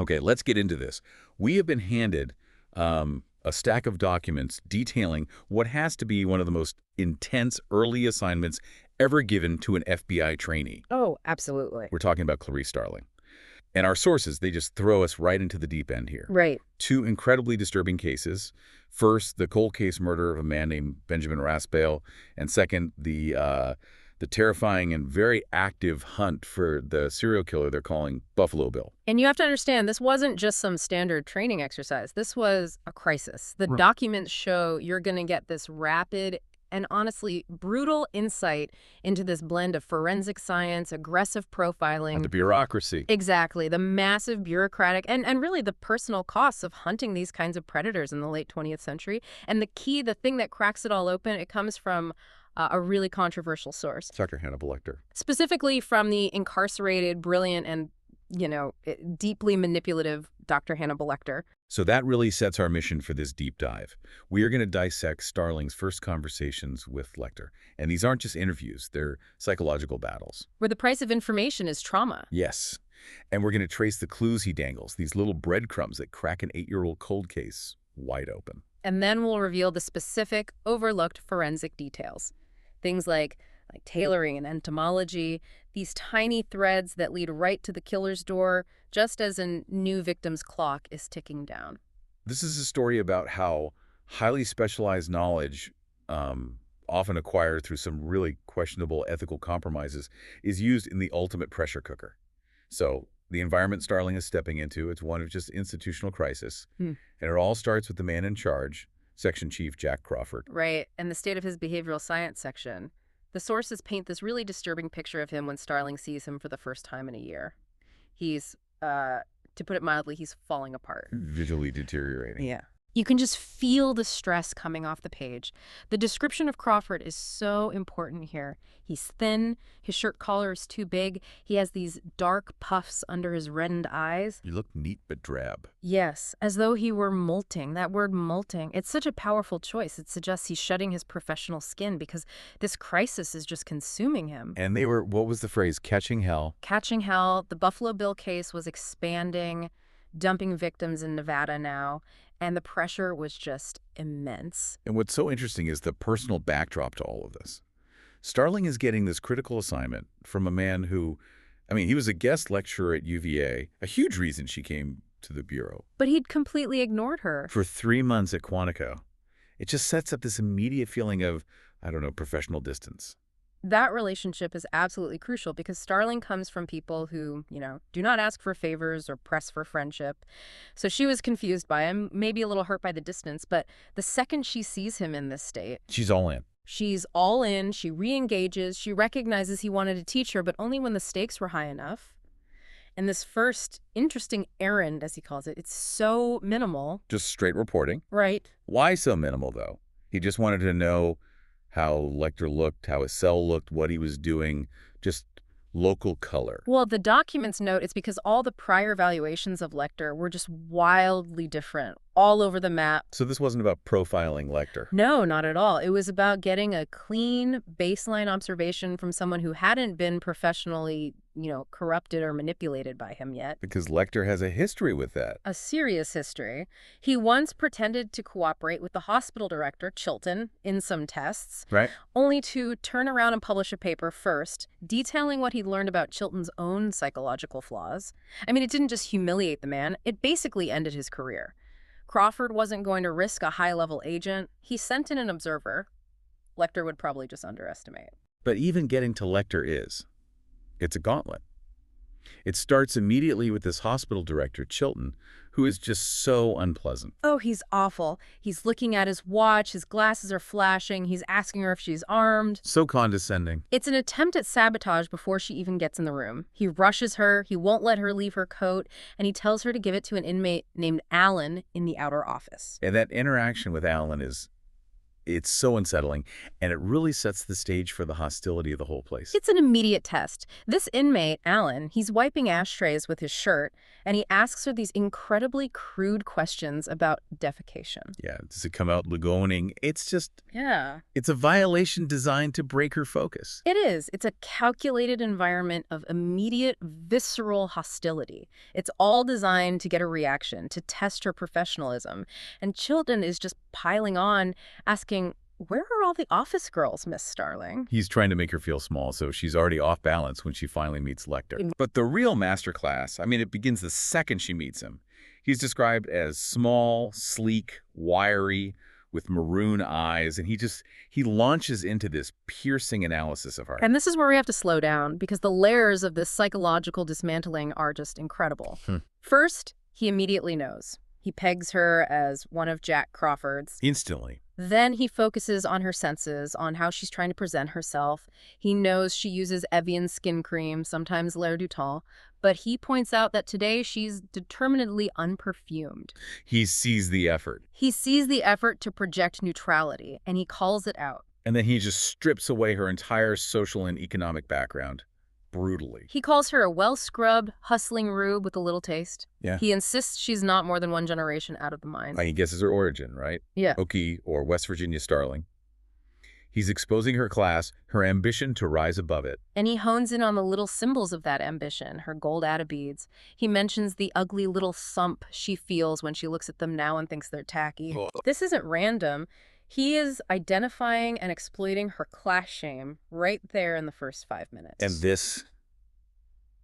Okay, let's get into this. We have been handed a stack of documents detailing what has to be one of the most intense early assignments ever given to an FBI trainee. Oh, absolutely. We're talking about Clarice Starling. And our sources, they just throw us right into the deep end here. Right. Two incredibly disturbing cases. First, the cold case murder of a man named Benjamin Raspail, and second, the terrifying and very active hunt for the serial killer they're calling Buffalo Bill. And you have to understand, this wasn't just some standard training exercise. This was a crisis. The Right. documents show you're going to get this rapid and honestly brutal insight into this blend of forensic science, aggressive And profiling. the bureaucracy. Exactly. The massive bureaucratic and really the personal costs of hunting these kinds of predators in the late 20th century. And the thing that cracks it all open, it comes from a really controversial source, Dr. Hannibal Lecter. specifically from the incarcerated, brilliant, and, deeply manipulative Dr. Hannibal Lecter. So that really sets our mission for this deep dive. We are going to dissect Starling's first conversations with Lecter. And these aren't just interviews, they're psychological battles. Where the price of information is trauma. Yes. And we're going to trace the clues he dangles, these little breadcrumbs that crack an 8-year-old cold case wide open. And then we'll reveal the specific, overlooked forensic details. Things like tailoring and entomology, these tiny threads that lead right to the killer's door, just as a new victim's clock is ticking down. This is a story about how highly specialized knowledge, often acquired through some really questionable ethical compromises, is used in the ultimate pressure cooker. So the environment Starling is stepping into, it's one of just institutional crisis. And it all starts with the man in charge, Section Chief Jack Crawford. Right, and the state of his behavioral science section. The sources paint this really disturbing picture of him when Starling sees him for the first time in a year. He's, to put it mildly, he's falling apart. Visually deteriorating. Yeah. You can just feel the stress coming off the page. The description of Crawford is so important here. He's thin, his shirt collar is too big, he has these dark puffs under his reddened eyes. You look neat but drab. Yes, as though he were molting. That word molting, it's such a powerful choice. It suggests he's shedding his professional skin because this crisis is just consuming him. And they were, what was the phrase, catching hell? Catching hell, the Buffalo Bill case was expanding, dumping victims in Nevada now, and the pressure was just immense. And what's so interesting is the personal backdrop to all of this. Starling is getting this critical assignment from a man who, he was a guest lecturer at UVA, a huge reason she came to the Bureau. But he'd completely ignored her. For 3 months at Quantico. It just sets up this immediate feeling of, professional distance. That relationship is absolutely crucial because Starling comes from people who, do not ask for favors or press for friendship. So she was confused by him, maybe a little hurt by the distance, but the second she sees him in this state, She's all in. she's all in, she re-engages, she recognizes he wanted to teach her, but only when the stakes were high enough. And this first interesting errand, as he calls it, it's so minimal. Just straight reporting. Right. Why so minimal, though? He just wanted to know how Lecter looked, how his cell looked, what he was doing, just local color. Well, the documents note it's because all the prior evaluations of Lecter were just wildly different, all over the map. So this wasn't about profiling Lecter. No, not at all. It was about getting a clean baseline observation from someone who hadn't been professionally, corrupted or manipulated by him yet. Because Lecter has a history with that. A serious history. He once pretended to cooperate with the hospital director, Chilton, in some tests, Right? only to turn around and publish a paper first, detailing what he learned about Chilton's own psychological flaws. It didn't just humiliate the man, it basically ended his career. Crawford wasn't going to risk a high-level agent. He sent in an observer. Lecter would probably just underestimate. But even getting to Lecter it's a gauntlet. It starts immediately with this hospital director, Chilton, who is just so unpleasant. Oh, he's awful. He's looking at his watch, his glasses are flashing, he's asking her if she's armed. So condescending. It's an attempt at sabotage before she even gets in the room. He rushes her, he won't let her leave her coat, and he tells her to give it to an inmate named Alan in the outer office. And that interaction with Alan is It's so unsettling, and it really sets the stage for the hostility of the whole place. It's an immediate test. This inmate, Alan, he's wiping ashtrays with his shirt, and he asks her these incredibly crude questions about defecation. Yeah, does it come out Lugoning? Yeah. It's a violation designed to break her focus. It is. It's a calculated environment of immediate, visceral hostility. It's all designed to get a reaction, to test her professionalism. And Chilton is just piling on, asking, "Where are all the office girls, Miss Starling?" He's trying to make her feel small, so she's already off balance when she finally meets Lecter. But the real masterclass, it begins the second she meets him. He's described as small, sleek, wiry, with maroon eyes, and he launches into this piercing analysis of her. And this is where we have to slow down, because the layers of this psychological dismantling are just incredible. First, he immediately knows. He pegs her as one of Jack Crawford's. Instantly. Then he focuses on her senses, on how she's trying to present herself. He knows she uses Evian skin cream, sometimes L'air du Temps, but he points out that today she's determinedly unperfumed. He sees the effort. He sees the effort to project neutrality, and he calls it out. And then he just strips away her entire social and economic background. Brutally. He calls her a well-scrubbed, hustling rube with a little taste. Yeah. He insists she's not more than one generation out of the mine. He guesses her origin, right? Yeah. Okie or West Virginia Starling. He's exposing her class, her ambition to rise above it. And he hones in on the little symbols of that ambition, her gold atta beads. He mentions the ugly little sump she feels when she looks at them now and thinks they're tacky. Oh. This isn't random. He is identifying and exploiting her class shame right there in the first 5 minutes. And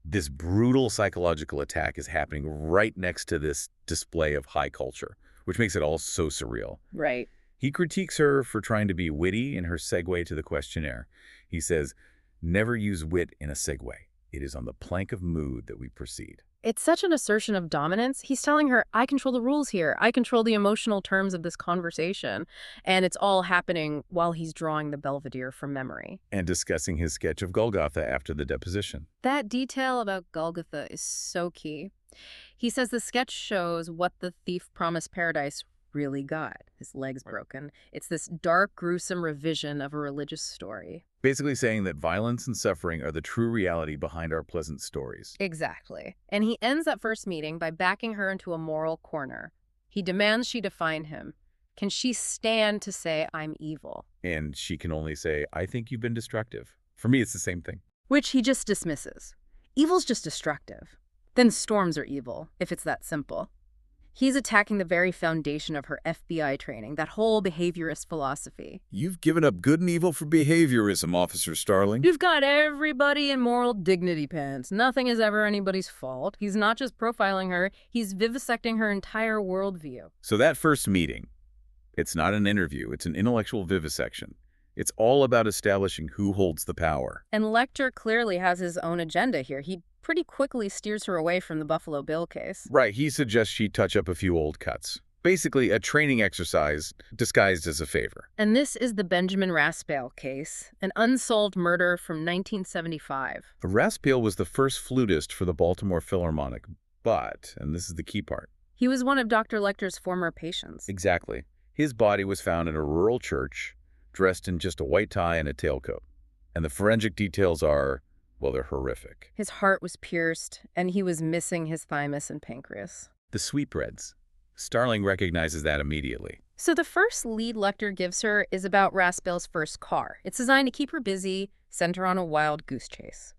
this brutal psychological attack is happening right next to this display of high culture, which makes it all so surreal. Right. He critiques her for trying to be witty in her segue to the questionnaire. He says, "Never use wit in a segue. It is on the plank of mood that we proceed." It's such an assertion of dominance. He's telling her, I control the rules here. I control the emotional terms of this conversation. And it's all happening while he's drawing the Belvedere from memory. And discussing his sketch of Golgotha after the deposition. That detail about Golgotha is so key. He says the sketch shows what the thief promised paradise really got. His leg's broken. It's this dark, gruesome revision of a religious story. Basically saying that violence and suffering are the true reality behind our pleasant stories. Exactly. And he ends that first meeting by backing her into a moral corner. He demands she define him. Can she stand to say, I'm evil? And she can only say, I think you've been destructive. For me, it's the same thing. Which he just dismisses. Evil's just destructive. Then storms are evil, if it's that simple. He's attacking the very foundation of her FBI training, that whole behaviorist philosophy. You've given up good and evil for behaviorism, Officer Starling. You've got everybody in moral dignity pants. Nothing is ever anybody's fault. He's not just profiling her, he's vivisecting her entire worldview. So that first meeting, it's not an interview, it's an intellectual vivisection. It's all about establishing who holds the power. And Lecter clearly has his own agenda here. He pretty quickly steers her away from the Buffalo Bill case. Right, he suggests she touch up a few old cuts. Basically, a training exercise disguised as a favor. And this is the Benjamin Raspail case, an unsolved murder from 1975. Raspail was the first flutist for the Baltimore Philharmonic, but, and this is the key part. He was one of Dr. Lecter's former patients. Exactly. His body was found in a rural church, dressed in just a white tie and a tailcoat. And the forensic details are, well, they're horrific. His heart was pierced, and he was missing his thymus and pancreas. The sweetbreads. Starling recognizes that immediately. So the first lead Lecter gives her is about Raspail's first car. It's designed to keep her busy, send her on a wild goose chase.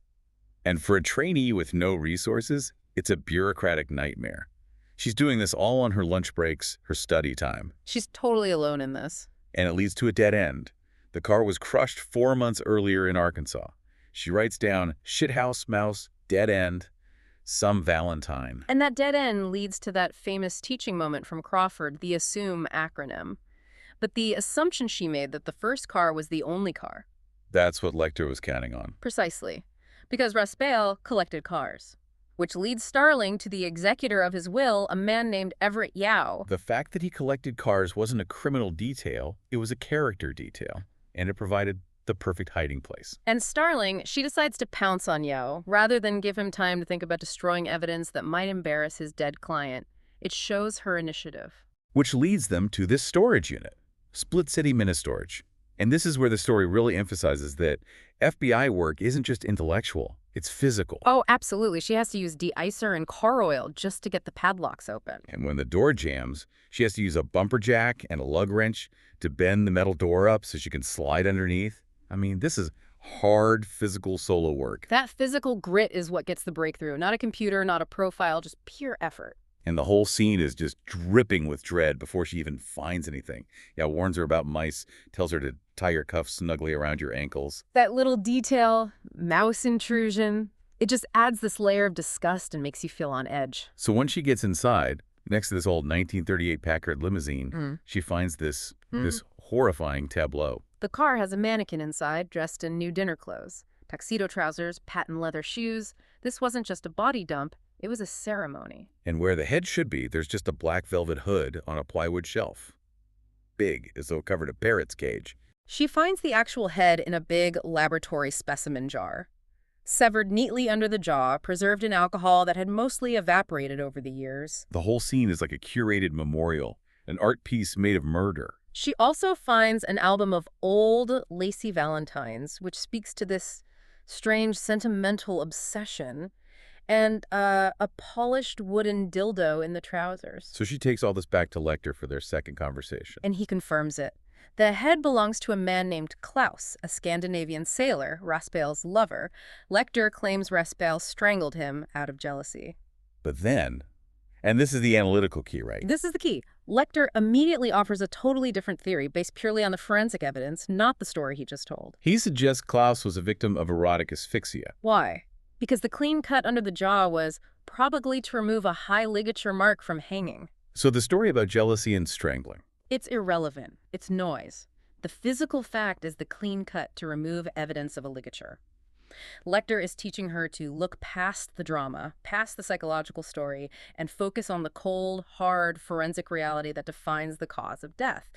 And for a trainee with no resources, it's a bureaucratic nightmare. She's doing this all on her lunch breaks, her study time. She's totally alone in this. And it leads to a dead end. The car was crushed 4 months earlier in Arkansas. She writes down, shithouse mouse, dead end, some Valentine. And that dead end leads to that famous teaching moment from Crawford, the ASSUME acronym. But the assumption she made that the first car was the only car. That's what Lecter was counting on. Precisely. Because Raspail collected cars. Which leads Starling to the executor of his will, a man named Everett Yao. The fact that he collected cars wasn't a criminal detail, it was a character detail. And it provided the perfect hiding place. And Starling, she decides to pounce on Yao, rather than give him time to think about destroying evidence that might embarrass his dead client. It shows her initiative. Which leads them to this storage unit. Split City Mini-Storage. And this is where the story really emphasizes that FBI work isn't just intellectual, it's physical. Oh, absolutely. She has to use de-icer and car oil just to get the padlocks open. And when the door jams, she has to use a bumper jack and a lug wrench to bend the metal door up so she can slide underneath. I mean, this is hard physical solo work. That physical grit is what gets the breakthrough. Not a computer, not a profile, just pure effort. And the whole scene is just dripping with dread before she even finds anything. Yeah, warns her about mice, tells her to tie your cuffs snugly around your ankles. That little detail, mouse intrusion, it just adds this layer of disgust and makes you feel on edge. So once she gets inside, next to this old 1938 Packard limousine, she finds this horrifying tableau. The car has a mannequin inside, dressed in new dinner clothes. Tuxedo trousers, patent leather shoes. This wasn't just a body dump, it was a ceremony. And where the head should be, there's just a black velvet hood on a plywood shelf. Big, as though it covered a parrot's cage. She finds the actual head in a big laboratory specimen jar. Severed neatly under the jaw, preserved in alcohol that had mostly evaporated over the years. The whole scene is like a curated memorial, an art piece made of murder. She also finds an album of old lacy valentines, which speaks to this strange sentimental obsession, and a polished wooden dildo in the trousers. So she takes all this back to Lecter for their second conversation. And he confirms it. The head belongs to a man named Klaus, a Scandinavian sailor, Raspail's lover. Lecter claims Raspail strangled him out of jealousy. But then, and this is the analytical key, right? This is the key. Lecter immediately offers a totally different theory based purely on the forensic evidence, not the story he just told. He suggests Klaus was a victim of erotic asphyxia. Why? Because the clean cut under the jaw was probably to remove a high ligature mark from hanging. So the story about jealousy and strangling. It's irrelevant. It's noise. The physical fact is the clean cut to remove evidence of a ligature. Lecter is teaching her to look past the drama, past the psychological story, and focus on the cold, hard, forensic reality that defines the cause of death.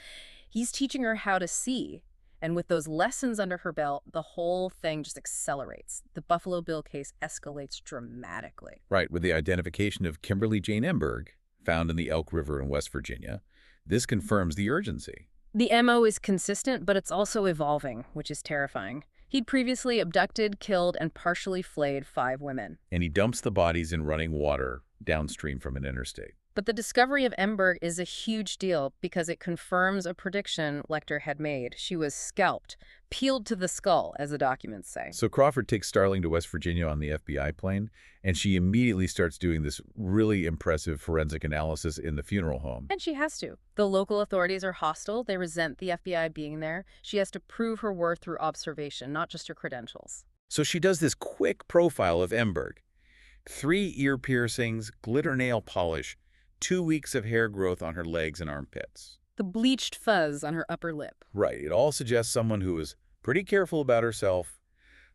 He's teaching her how to see, and with those lessons under her belt, the whole thing just accelerates. The Buffalo Bill case escalates dramatically. Right, with the identification of Kimberly Jane Emberg, found in the Elk River in West Virginia. This confirms the urgency. The MO is consistent, but it's also evolving, which is terrifying. He'd previously abducted, killed, and partially flayed 5 women. And he dumps the bodies in running water downstream from an interstate. But the discovery of Emberg is a huge deal because it confirms a prediction Lecter had made. She was scalped, peeled to the skull, as the documents say. So Crawford takes Starling to West Virginia on the FBI plane, and she immediately starts doing this really impressive forensic analysis in the funeral home. And she has to. The local authorities are hostile. They resent the FBI being there. She has to prove her worth through observation, not just her credentials. So she does this quick profile of Emberg. 3 ear piercings, glitter nail polish, 2 weeks of hair growth on her legs and armpits. The bleached fuzz on her upper lip. Right. It all suggests someone who is pretty careful about herself.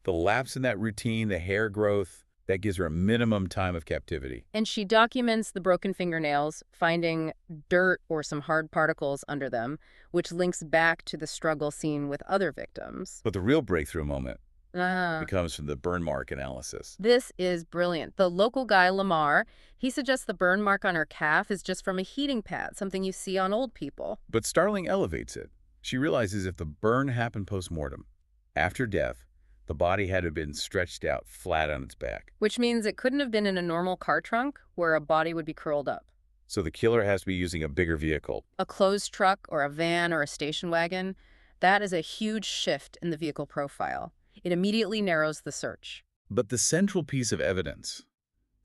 The lapse in that routine, the hair growth, that gives her a minimum time of captivity. And she documents the broken fingernails, finding dirt or some hard particles under them, which links back to the struggle seen with other victims. But the real breakthrough moment becomes from the burn mark analysis. This is brilliant. The local guy, Lamar, he suggests the burn mark on her calf is just from a heating pad, something you see on old people. But Starling elevates it. She realizes if the burn happened post-mortem, after death, the body had to have been stretched out flat on its back. Which means it couldn't have been in a normal car trunk where a body would be curled up. So the killer has to be using a bigger vehicle. A closed truck or a van or a station wagon, that is a huge shift in the vehicle profile. It immediately narrows the search. But the central piece of evidence,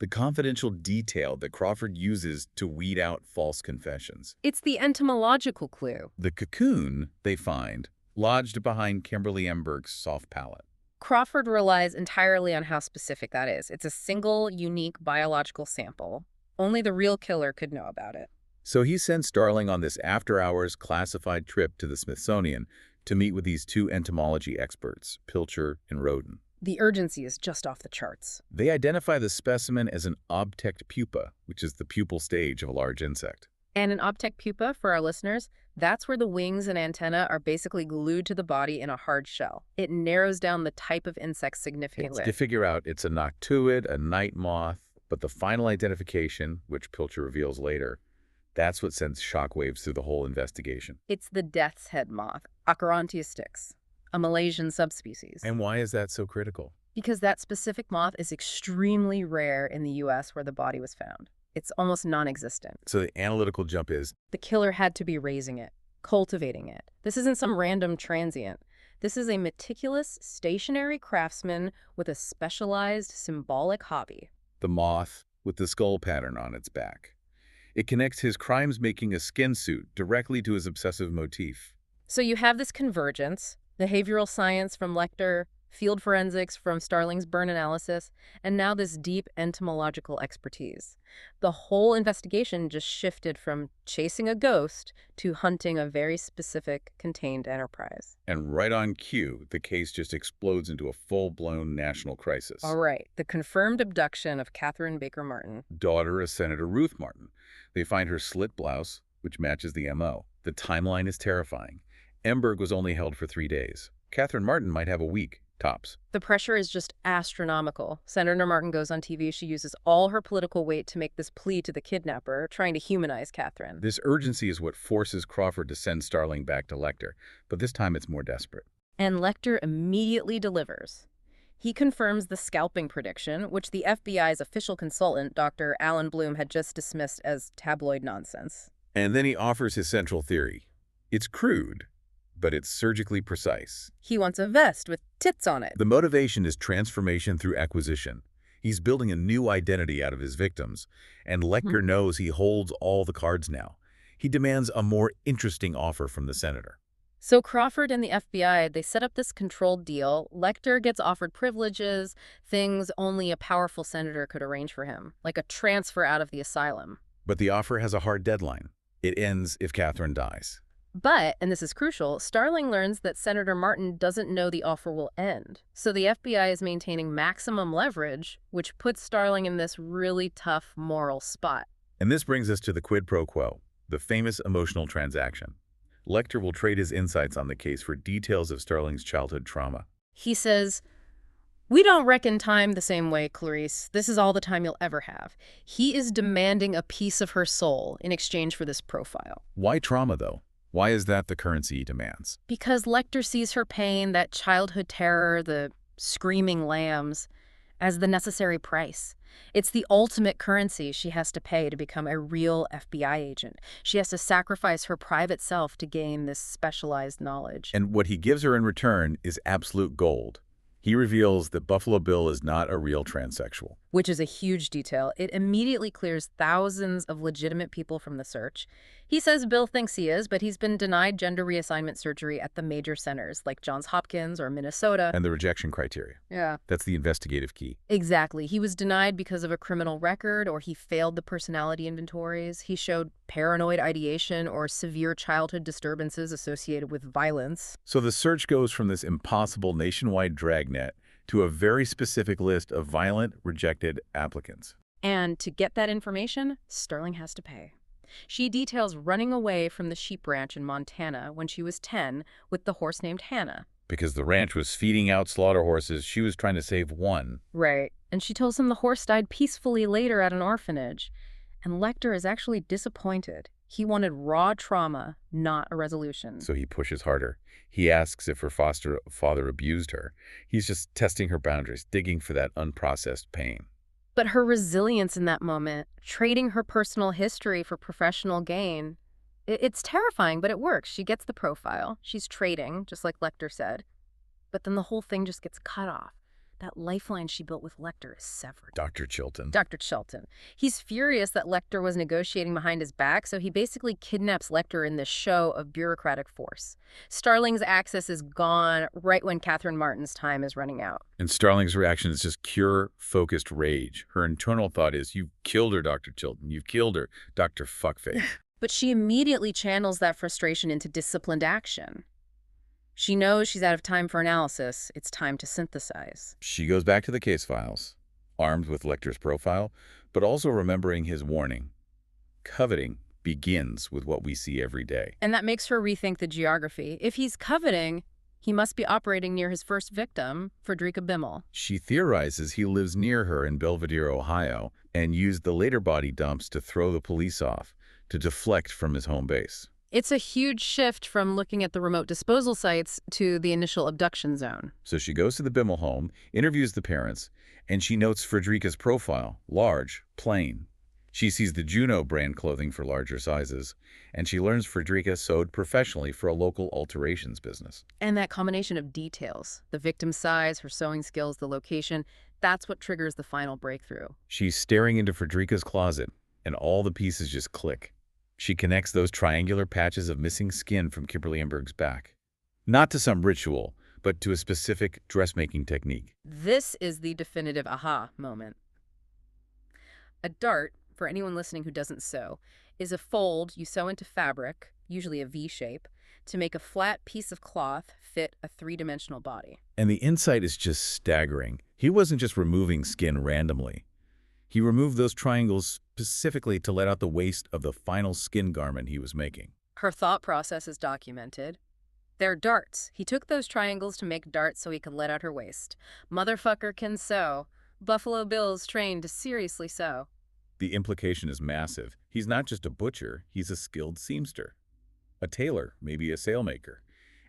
the confidential detail that Crawford uses to weed out false confessions. It's the entomological clue. The cocoon, they find, lodged behind Kimberly Emberg's soft palate. Crawford relies entirely on how specific that is. It's a single, unique biological sample. Only the real killer could know about it. So he sends Starling on this after-hours classified trip to the Smithsonian to meet with these 2 entomology experts, Pilcher and Roden. The urgency is just off the charts. They identify the specimen as an obtect pupa, which is the pupal stage of a large insect. And an obtect pupa, for our listeners, that's where the wings and antennae are basically glued to the body in a hard shell. It narrows down the type of insect significantly. It's to figure out it's a noctuid, a night moth, but the final identification, which Pilcher reveals later, That's what sends shockwaves through the whole investigation. It's the death's head moth, Acherontia styx, a Malaysian subspecies. And why is that so critical? Because that specific moth is extremely rare in the US where the body was found. It's almost non-existent. So the analytical jump is, The killer had to be raising it, cultivating it. This isn't some random transient. This is a meticulous, stationary craftsman with a specialized, symbolic hobby. the moth with the skull pattern on its back. It connects his crimes making a skin suit directly to his obsessive motif. So you have this convergence, behavioral science from Lecter, field forensics from Starling's burn analysis, and now this deep entomological expertise. The whole investigation just shifted from chasing a ghost to hunting a very specific, contained enterprise. And right on cue, the case just explodes into a full-blown national crisis. All right, the confirmed abduction of Catherine Baker Martin. Daughter of Senator Ruth Martin. They find her slit blouse, which matches the MO. The timeline is terrifying. Emberg was only held for 3 days. Catherine Martin might have a week, tops. The pressure is just astronomical. Senator Martin goes on TV. She uses all her political weight to make this plea to the kidnapper, trying to humanize Catherine. This urgency is what forces Crawford to send Starling back to Lecter, but this time it's more desperate. And Lecter immediately delivers. He confirms the scalping prediction, which the FBI's official consultant, Dr. Alan Bloom, had just dismissed as tabloid nonsense. And then he offers his central theory. It's crude, but it's surgically precise. He wants a vest with tits on it. The motivation is transformation through acquisition. He's building a new identity out of his victims, and Lecter knows he holds all the cards now. He demands a more interesting offer from the senator. So Crawford and the FBI, they set up this controlled deal. Lecter gets offered privileges, things only a powerful senator could arrange for him, like a transfer out of the asylum. But the offer has a hard deadline. It ends if Catherine dies. But, and this is crucial, Starling learns that Senator Martin doesn't know the offer will end. So the FBI is maintaining maximum leverage, which puts Starling in this really tough moral spot. And this brings us to the quid pro quo, the famous emotional transaction. Lecter will trade his insights on the case for details of Starling's childhood trauma. He says, "We don't reckon time the same way, Clarice. This is all the time you'll ever have." He is demanding a piece of her soul in exchange for this profile. Why trauma, though? Why is that the currency he demands? Because Lecter sees her pain, that childhood terror, the screaming lambs, as the necessary price. It's the ultimate currency she has to pay to become a real FBI agent. She has to sacrifice her private self to gain this specialized knowledge. And what he gives her in return is absolute gold. He reveals that Buffalo Bill is not a real transsexual. Which is a huge detail. It immediately clears thousands of legitimate people from the search. He says Bill thinks he is, but he's been denied gender reassignment surgery at the major centers, like Johns Hopkins or Minnesota. And the rejection criteria. Yeah. That's the investigative key. Exactly. He was denied because of a criminal record, or he failed the personality inventories. He showed paranoid ideation or severe childhood disturbances associated with violence. So the search goes from this impossible nationwide dragnet to a very specific list of violent, rejected applicants. And to get that information, Starling has to pay. She details running away from the sheep ranch in Montana when she was 10 with the horse named Hannah. Because the ranch was feeding out slaughter horses, she was trying to save one. Right. And she tells him the horse died peacefully later at an orphanage. And Lecter is actually disappointed. He wanted raw trauma, not a resolution. So he pushes harder. He asks if her foster father abused her. He's just testing her boundaries, digging for that unprocessed pain. But her resilience in that moment, trading her personal history for professional gain, it's terrifying, but it works. She gets the profile. She's trading, just like Lecter said. But then the whole thing just gets cut off. That lifeline she built with Lecter is severed. Dr. Chilton. Dr. Chilton. He's furious that Lecter was negotiating behind his back, so he basically kidnaps Lecter in this show of bureaucratic force. Starling's access is gone right when Catherine Martin's time is running out. And Starling's reaction is just pure, focused rage. Her internal thought is, you've killed her, Dr. Chilton. You've killed her, Dr. Fuckface. But she immediately channels that frustration into disciplined action. She knows she's out of time for analysis. It's time to synthesize. She goes back to the case files, armed with Lecter's profile, but also remembering his warning. Coveting begins with what we see every day. And that makes her rethink the geography. If he's coveting, he must be operating near his first victim, Frederica Bimmel. She theorizes he lives near her in Belvedere, Ohio, and used the later body dumps to throw the police off, to deflect from his home base. It's a huge shift from looking at the remote disposal sites to the initial abduction zone. So she goes to the Bimmel home, interviews the parents, and she notes Frederica's profile, large, plain. She sees the Juno brand clothing for larger sizes, and she learns Frederica sewed professionally for a local alterations business. And that combination of details, the victim's size, her sewing skills, the location, that's what triggers the final breakthrough. She's staring into Frederica's closet, and all the pieces just click. She connects those triangular patches of missing skin from Kimberly Emberg's back. Not to some ritual, but to a specific dressmaking technique. This is the definitive aha moment. A dart, for anyone listening who doesn't sew, is a fold you sew into fabric, usually a V shape, to make a flat piece of cloth fit a three-dimensional body. And the insight is just staggering. He wasn't just removing skin randomly. He removed those triangles specifically to let out the waste of the final skin garment he was making. Her thought process is documented. They're darts. He took those triangles to make darts so he could let out her waist. Motherfucker can sew. Buffalo Bill's trained to seriously sew. The implication is massive. He's not just a butcher, he's a skilled seamster. A tailor, maybe a sailmaker.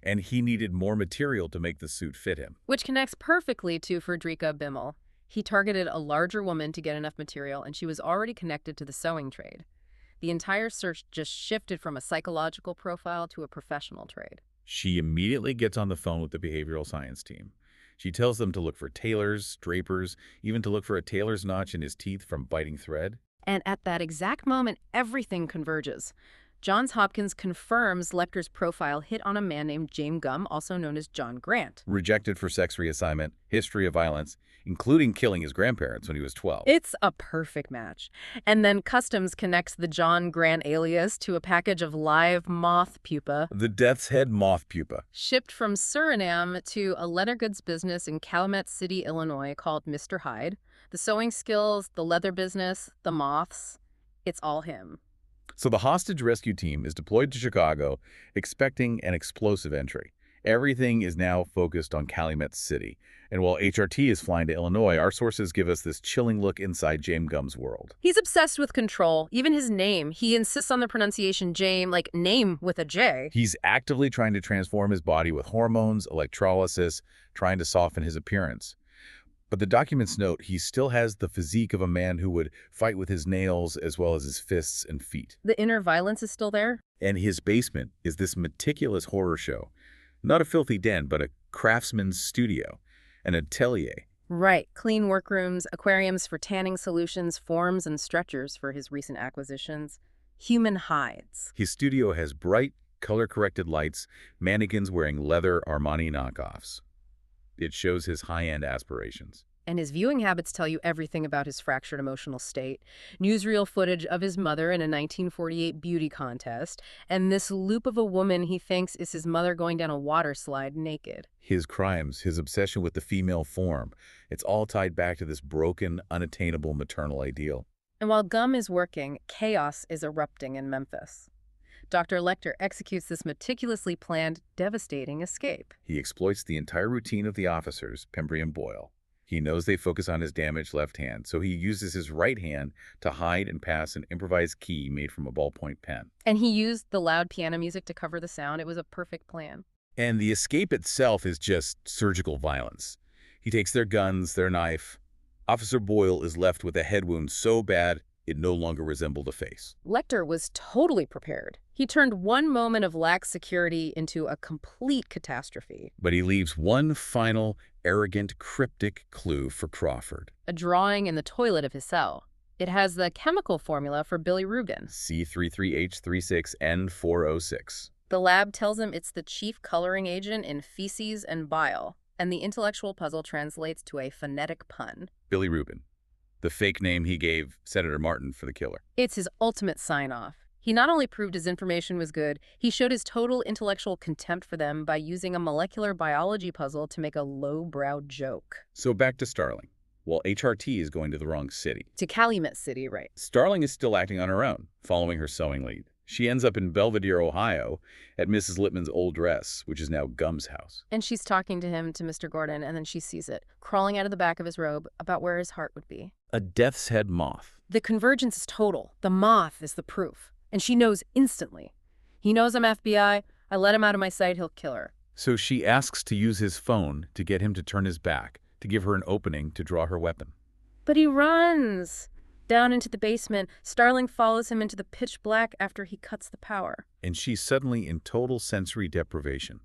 And he needed more material to make the suit fit him. Which connects perfectly to Frederica Bimmel. He targeted a larger woman to get enough material, and she was already connected to the sewing trade. The entire search just shifted from a psychological profile to a professional trade. She immediately gets on the phone with the behavioral science team. She tells them to look for tailors, drapers, even to look for a tailor's notch in his teeth from biting thread. And at that exact moment, everything converges. Johns Hopkins confirms Lecter's profile hit on a man named James Gum, also known as John Grant. Rejected for sex reassignment, history of violence, including killing his grandparents when he was 12. It's a perfect match. And then Customs connects the John Grant alias to a package of live moth pupa. The death's head moth pupa. Shipped from Suriname to a leather goods business in Calumet City, Illinois called Mr. Hyde. The sewing skills, the leather business, the moths, it's all him. So the hostage rescue team is deployed to Chicago, expecting an explosive entry. Everything is now focused on Calumet City. And while HRT is flying to Illinois, our sources give us this chilling look inside James Gum's world. He's obsessed with control, even his name. He insists on the pronunciation James, like name with a J. He's actively trying to transform his body with hormones, electrolysis, trying to soften his appearance. But the documents note he still has the physique of a man who would fight with his nails as well as his fists and feet. The inner violence is still there? And his basement is this meticulous horror show. Not a filthy den, but a craftsman's studio, an atelier. Right. Clean workrooms, aquariums for tanning solutions, forms and stretchers for his recent acquisitions. Human hides. His studio has bright, color-corrected lights, mannequins wearing leather Armani knockoffs. It shows his high-end aspirations. And his viewing habits tell you everything about his fractured emotional state. Newsreel footage of his mother in a 1948 beauty contest, and this loop of a woman he thinks is his mother going down a water slide naked. His crimes, his obsession with the female form, it's all tied back to this broken, unattainable maternal ideal. And while Gum is working, chaos is erupting in Memphis. Dr. Lecter executes this meticulously planned, devastating escape. He exploits the entire routine of the officers, Pembry and Boyle. He knows they focus on his damaged left hand, so he uses his right hand to hide and pass an improvised key made from a ballpoint pen. And he used the loud piano music to cover the sound. It was a perfect plan. And the escape itself is just surgical violence. He takes their guns, their knife. Officer Boyle is left with a head wound so bad it no longer resembled a face. Lecter was totally prepared. He turned one moment of lax security into a complete catastrophe. But he leaves one final, arrogant, cryptic clue for Crawford. A drawing in the toilet of his cell. It has the chemical formula for bilirubin. C33H36N406. The lab tells him it's the chief coloring agent in feces and bile, and the intellectual puzzle translates to a phonetic pun. Bilirubin, the fake name he gave Senator Martin for the killer. It's his ultimate sign-off. He not only proved his information was good, he showed his total intellectual contempt for them by using a molecular biology puzzle to make a low-brow joke. So back to Starling. While HRT is going to the wrong city. To Calumet City, right. Starling is still acting on her own, following her sewing lead. She ends up in Belvedere, Ohio, at Mrs. Lippman's old dress, which is now Gum's house. And she's talking to him, to Mr. Gordon, and then she sees it, crawling out of the back of his robe, about where his heart would be. A death's head moth. The convergence is total. The moth is the proof. And she knows instantly. He knows I'm FBI. I let him out of my sight, he'll kill her. So she asks to use his phone to get him to turn his back, to give her an opening to draw her weapon. But he runs down into the basement. Starling follows him into the pitch black after he cuts the power. And she's suddenly in total sensory deprivation.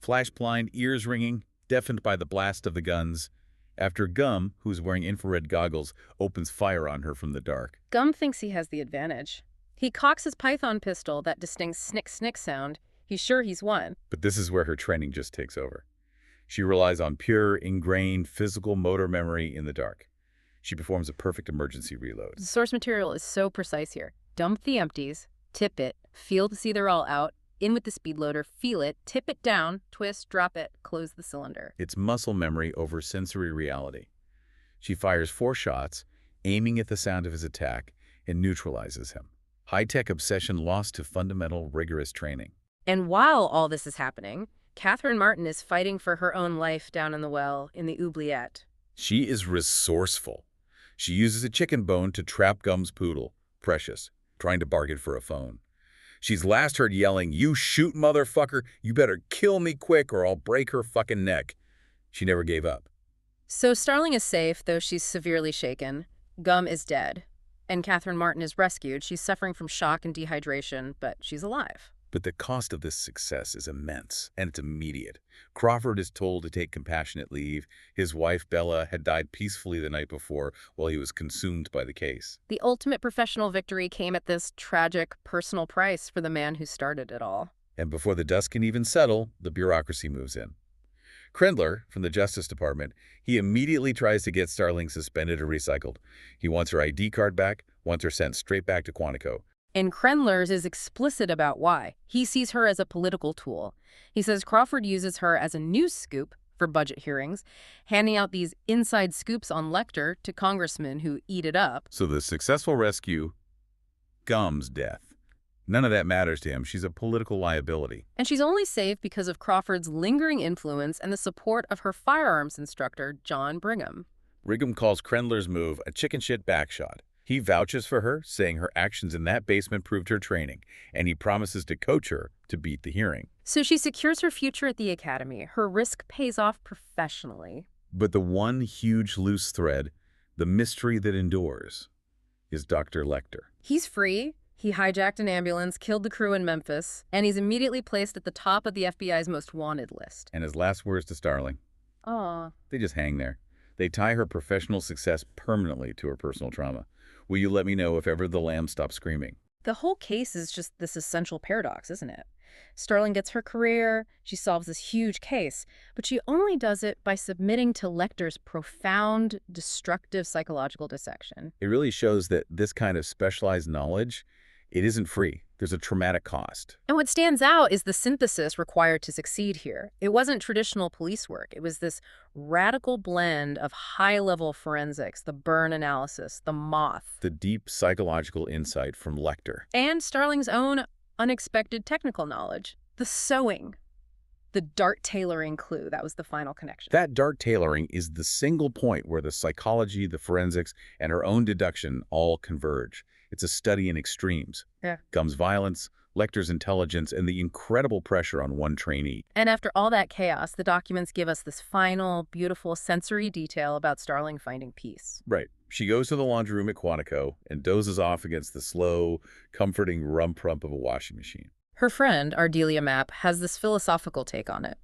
Flash blind, ears ringing, deafened by the blast of the guns, after Gum, who's wearing infrared goggles, opens fire on her from the dark. Gum thinks he has the advantage. He cocks his python pistol, that distinct snick-snick sound. He's sure he's won. But this is where her training just takes over. She relies on pure, ingrained physical motor memory in the dark. She performs a perfect emergency reload. The source material is so precise here. Dump the empties, tip it, feel to see they're all out, in with the speed loader, feel it, tip it down, twist, drop it, close the cylinder. It's muscle memory over sensory reality. She fires 4 shots, aiming at the sound of his attack, and neutralizes him. High-tech obsession lost to fundamental, rigorous training. And while all this is happening, Catherine Martin is fighting for her own life down in the well in the oubliette. She is resourceful. She uses a chicken bone to trap Gum's poodle, Precious, trying to bargain for a phone. She's last heard yelling, "You shoot, motherfucker! You better kill me quick or I'll break her fucking neck." She never gave up. So Starling is safe, though she's severely shaken. Gum is dead. And Catherine Martin is rescued. She's suffering from shock and dehydration, but she's alive. But the cost of this success is immense, and it's immediate. Crawford is told to take compassionate leave. His wife, Bella, had died peacefully the night before while he was consumed by the case. The ultimate professional victory came at this tragic personal price for the man who started it all. And before the dust can even settle, the bureaucracy moves in. Krendler, from the Justice Department, he immediately tries to get Starling suspended or recycled. He wants her ID card back, wants her sent straight back to Quantico. And Krendler's is explicit about why. He sees her as a political tool. He says Crawford uses her as a news scoop for budget hearings, handing out these inside scoops on Lecter to congressmen who eat it up. So the successful rescue, Gum's death. None of that matters to him. She's a political liability. And she's only safe because of Crawford's lingering influence and the support of her firearms instructor, John Brigham. Brigham calls Krendler's move a chicken shit backshot. He vouches for her, saying her actions in that basement proved her training, and he promises to coach her to beat the hearing. So she secures her future at the academy. Her risk pays off professionally. But the one huge loose thread, the mystery that endures, is Dr. Lecter. He's free. He hijacked an ambulance, killed the crew in Memphis, and he's immediately placed at the top of the FBI's most wanted list. And his last words to Starling, Aw. they just hang there. They tie her professional success permanently to her personal trauma. Will you let me know if ever the lamb stops screaming? The whole case is just this essential paradox, isn't it? Starling gets her career, she solves this huge case, but she only does it by submitting to Lecter's profound, destructive psychological dissection. It really shows that this kind of specialized knowledge, it isn't free. There's a traumatic cost. And what stands out is the synthesis required to succeed here. It wasn't traditional police work. It was this radical blend of high-level forensics, the burn analysis, the moth. The deep psychological insight from Lecter. And Starling's own unexpected technical knowledge. The sewing. The dart tailoring clue. That was the final connection. That dart tailoring is the single point where the psychology, the forensics, and her own deduction all converge. It's a study in extremes. Yeah. Gum's violence, Lecter's intelligence, and the incredible pressure on one trainee. And after all that chaos, the documents give us this final, beautiful sensory detail about Starling finding peace. Right. She goes to the laundry room at Quantico and dozes off against the slow, comforting rump-rump of a washing machine. Her friend, Ardelia Mapp, has this philosophical take on it.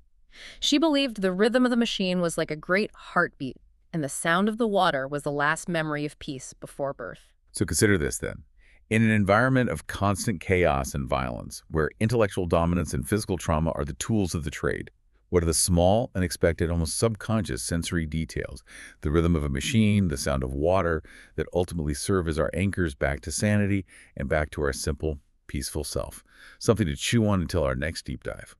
She believed the rhythm of the machine was like a great heartbeat, and the sound of the water was the last memory of peace before birth. So consider this then. In an environment of constant chaos and violence, where intellectual dominance and physical trauma are the tools of the trade, what are the small, unexpected, almost subconscious sensory details, the rhythm of a machine, the sound of water, that ultimately serve as our anchors back to sanity and back to our simple, peaceful self? Something to chew on until our next deep dive.